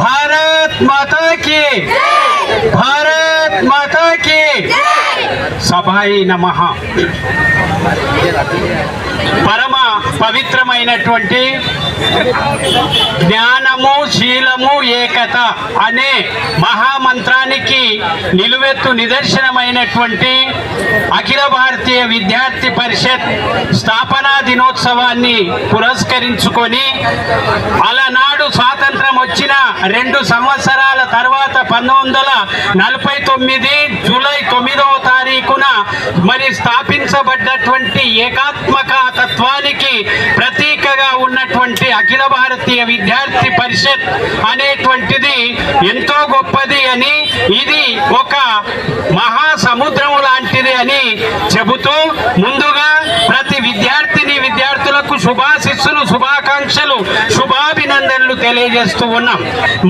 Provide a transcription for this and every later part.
భారత్ మాతా key, Bharat మాతా key. సభాయి నమః. పరమ పవిత్రమైనటువంటి జ్ఞానము శీలము ఏకత అనే మహామంత్రానికి నిలువెత్తు నిదర్శనమైనటువంటి అఖిల భారతీయ విద్యార్థి పరిషత్ స్థాపనా దినోత్సవాన్ని పురస్కరించుకొని అలనాడు స్వాతంత్రం వచ్చిన 2 సంవత్సరాల తర్వాత 1949 జూలై 9వ తారీఖున మరి స్థాపించబడ్డటువంటి ఏకాత్మక తత్వానికి ప్రతీకగా ఉన్నటువంటి అఖిల భారతీయ విద్యార్థి పరిషత్ అనేటువంటిది ఎంతో గొప్పది అని, ఇది ఒక మహాసముద్రం లాంటిది అని చెబుతూ ముందుగా ప్రతి విద్యార్థులకు శుభాశిస్సులు, శుభాకాంక్షలు, శుభాభినందనలు తెలియజేస్తూ ఉన్నాం.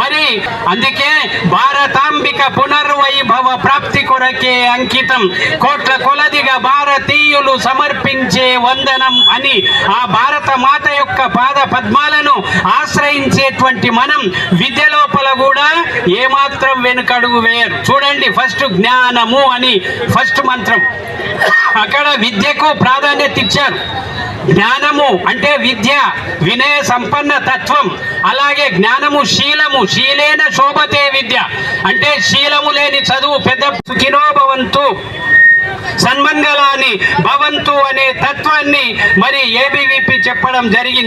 మరి అందుకే భారతాంబిక పునర్వైభవ ప్రాప్తి కొరకే అంకితం, కోట్ల కొలదిగా భారతీయులు సమర్పించే వందనం అని ఆ భారత మాత యొక్క పాద పద్మాలను ఆశ్రయించేటువంటి మనం విద్య లోపల కూడా ఏమాత్రం వెనుకడుగు వేయరు. చూడండి, ఫస్ట్ జ్ఞానము అని ఫస్ట్ మంత్రం, అక్కడ విద్యకు ప్రాధాన్యత ఇచ్చారు. జ్ఞానము అంటే విద్య, వినయ సంపన్న తత్వం. అలాగే జ్ఞానము శీలము, శీలేన శోభతే విద్య అంటే శీలము లేని చదువు పెద్ద. సుఖినో భవంతు, సన్మంగళాని భవంతు అనే తత్వాన్ని మరి ఏబీవీపీ చెప్పడం జరిగింది.